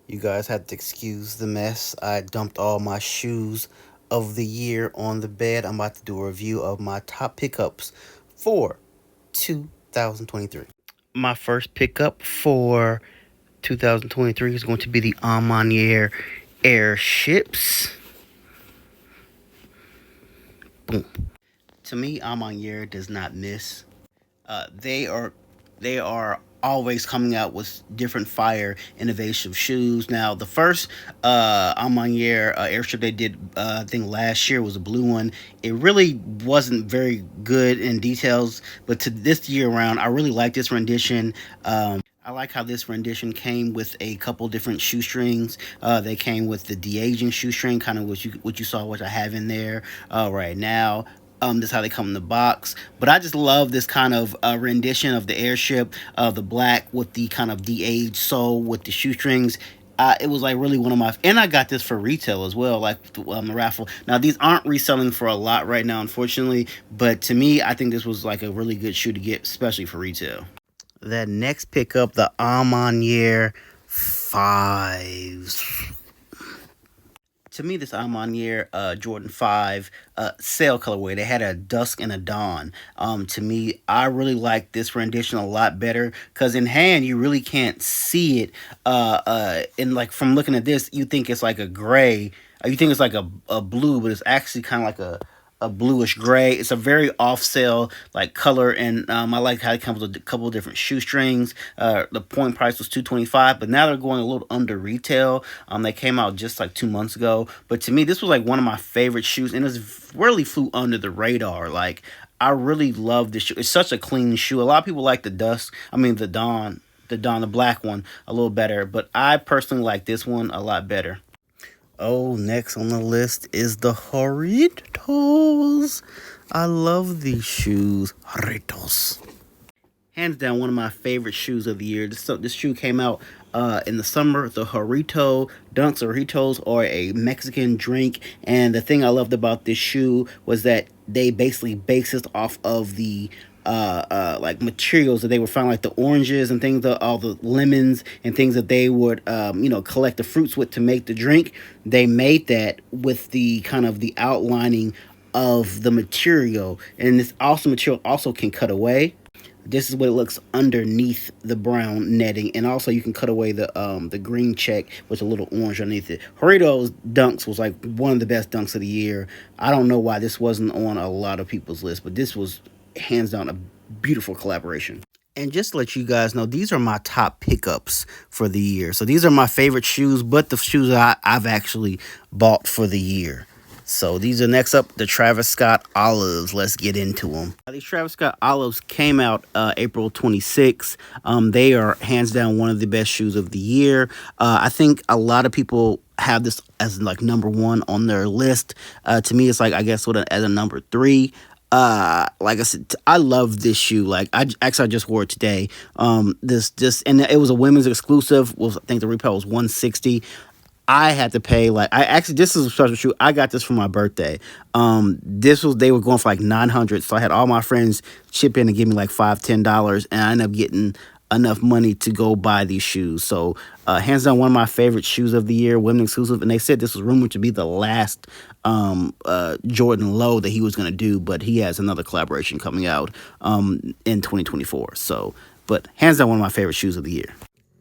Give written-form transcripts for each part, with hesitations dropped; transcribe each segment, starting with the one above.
You guys have to excuse the mess. I dumped all my shoes of the year on the bed. I'm about to do a review of my top pickups for 2023. My first pickup for 2023 is going to be the Armanier Airships. Boom. To me, Armanier does not miss. They are always coming out with different fire innovative shoes. Now the first Armanier airship they did I think last year was a blue one. It really wasn't very good in details, but to this year around I really like this rendition. I like how this rendition came with a couple different shoestrings. They came with the de-aging shoestring, kind of what you saw, what I have in there right now. This is how they come in the box. But I just love this kind of rendition of the airship, the black with the kind of de-aged sole with the shoestrings. It was like really one of my, and I got this for retail as well, like the raffle. Now these aren't reselling for a lot right now, unfortunately, but to me, I think this was like a really good shoe to get, especially for retail. That next pickup, the Armanier 5s. To me, this Armanier Jordan 5 sail colorway, they had a dusk and a dawn. To me, I really like this rendition a lot better because in hand, you really can't see it. And like from looking at this, you think it's like a gray. You think it's like a blue, but it's actually kind of like a bluish gray. It's a very off sale like color, and I like how it comes with a couple of different shoestrings. The point price was $225, but now they're going a little under retail. They came out just like 2 months ago, but to me, this was like one of my favorite shoes, and it really flew under the radar. Like I really love this shoe. It's such a clean shoe. A lot of people like the dusk. I mean the dawn. The black one, a little better, but I personally like this one a lot better. Oh, next on the list is the Jarritos. I love these shoes. Jarritos. Hands down, one of my favorite shoes of the year. This shoe came out in the summer. The Jarrito Dunks or Jarritos are a Mexican drink. And the thing I loved about this shoe was that they basically based it off of the like materials that they would find, like the oranges and things, all the lemons and things that they would, collect the fruits with to make the drink. They made that with the kind of the outlining of the material, and this also material also can cut away. This is what it looks underneath the brown netting, and also you can cut away the green check with a little orange underneath it. Jarritos Dunks was like one of the best dunks of the year. I don't know why this wasn't on a lot of people's list, but this was hands down a beautiful collaboration. And just to let you guys know, these are my top pickups for the year. So these are my favorite shoes, but the shoes I've actually bought for the year. So these are next up, the Travis Scott Olives. Let's get into them. These Travis Scott Olives came out April 26th. They are hands down one of the best shoes of the year. I think a lot of people have this as like number one on their list. To me, it's like, I guess, as a number three. Like I said, I love this shoe. Like I just wore it today. This and it was a women's exclusive. I think the retail was $160. I had to pay, like, this is a special shoe. I got this for my birthday. They were going for like 900. So I had all my friends chip in and give me like $5, $10, and I ended up getting enough money to go buy these shoes. So hands down, one of my favorite shoes of the year, women exclusive. And they said this was rumored to be the last Jordan Low that he was going to do, but he has another collaboration coming out in 2024. So, but hands down, one of my favorite shoes of the year.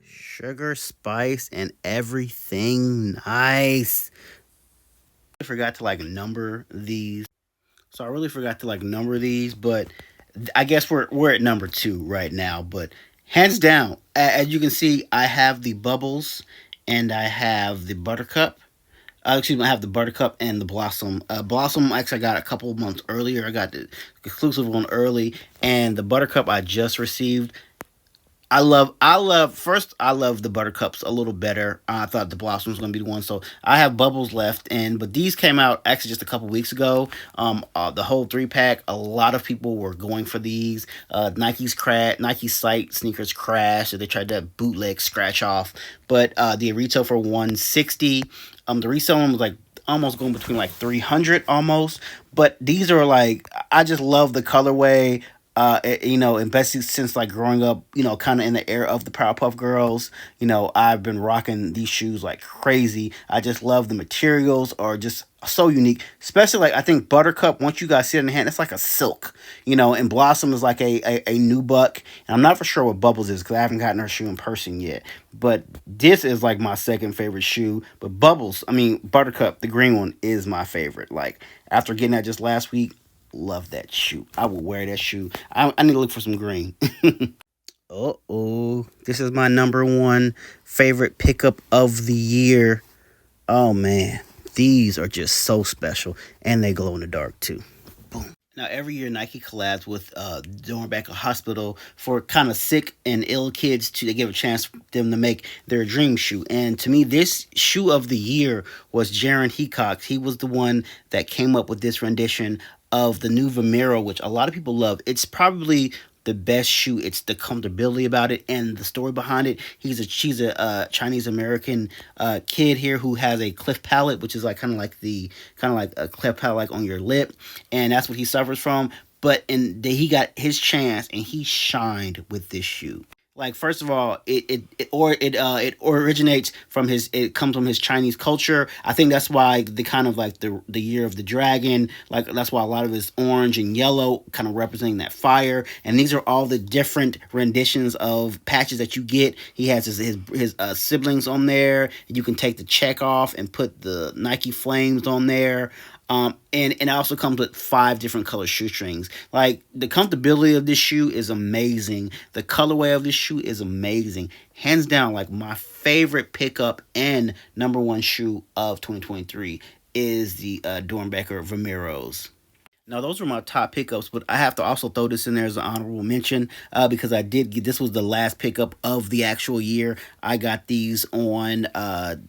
Sugar, spice, and everything nice. I forgot to like number these. So I really forgot to like number these, but I guess we're at number 2 right now. But hands down, as you can see, I have the bubbles and I have the buttercup. Excuse me, I have the buttercup and the blossom. Blossom, actually, I got a couple of months earlier. I got the exclusive one early, and the buttercup I just received. First, I love the buttercups a little better. I thought the blossom was going to be the one. So I have bubbles left, but these came out actually just a couple weeks ago. The whole 3-pack, a lot of people were going for these. Nike site sneakers crashed, so they tried to bootleg scratch off. But the retail for 160. The resale one was like almost going between like 300 almost. But these are like, I just love the colorway. You know, and basically since like growing up, you know, kind of in the era of the Powerpuff Girls, you know, I've been rocking these shoes like crazy. I just love the materials are just so unique, especially like I think Buttercup. Once you guys see it in the hand, it's like a silk, you know, and Blossom is like a new buck. And I'm not for sure what Bubbles is because I haven't gotten her shoe in person yet. But this is like my second favorite shoe. But Bubbles, I mean Buttercup, the green one, is my favorite. Like after getting that just last week, love that shoe. I will wear that shoe. I need to look for some green. Oh, this is my number one favorite pickup of the year. Oh man, these are just so special, and they glow in the dark too. Boom. Now every year Nike collabs with Dornbecker Hospital for kind of sick and ill kids to they give a chance for them to make their dream shoe. And to me, this shoe of the year was Jaron Hecox. He was the one that came up with this rendition of the new Vomero, which a lot of people love. It's probably the best shoe. It's the comfortability about it and the story behind it. She's a Chinese American kid here who has a cleft palate, which is like kind of like a cleft palate like on your lip, and that's what he suffers from. But he got his chance and he shined with this shoe. Like first of all, it originates from it comes from his Chinese culture. I think that's why the kind of like the year of the dragon, like that's why a lot of it's orange and yellow, kind of representing that fire. And these are all the different renditions of patches that you get. He has his siblings on there. You can take the check off and put the Nike flames on there. And it also comes with 5 different color shoestrings. Like the comfortability of this shoe is amazing. The colorway of this shoe is amazing. Hands down, like my favorite pickup and number one shoe of 2023 is the Dornbecker Vomeros. Now those were my top pickups, but I have to also throw this in there as an honorable mention because I did get this was the last pickup of the actual year. I got these on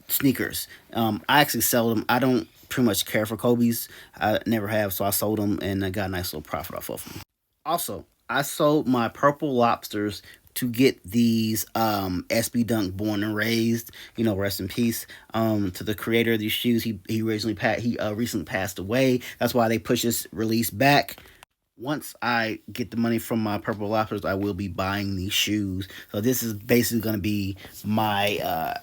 sneakers. I actually sell them. I don't pretty much care for Kobe's. I never have, so I sold them and I got a nice little profit off of them. Also, I sold my purple lobsters to get these SB Dunk Born and Raised, you know, rest in peace to the creator of these shoes. He recently passed away. That's why they pushed this release back. Once I get the money from my purple lobsters, I will be buying these shoes. So this is basically going to be my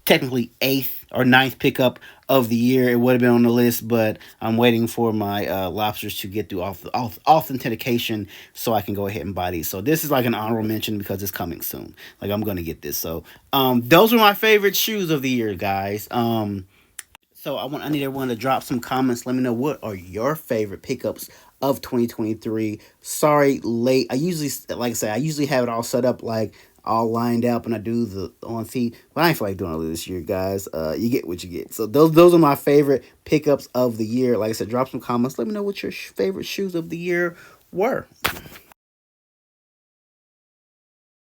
technically 8th or 9th pickup of the year. It would have been on the list, but I'm waiting for my lobsters to get through authentication so I can go ahead and buy these. So this is like an honorable mention because it's coming soon. Like I'm gonna get this. So those are my favorite shoes of the year, guys. So I need everyone to drop some comments. Let me know what are your favorite pickups of 2023. Sorry, late. Like I said, I usually have it all set up like all lined up and I do the on feet, but I ain't feel like doing all this year, guys. You get what you get. So those are my favorite pickups of the year. Like I said, drop some comments. Let me know what your favorite shoes of the year were.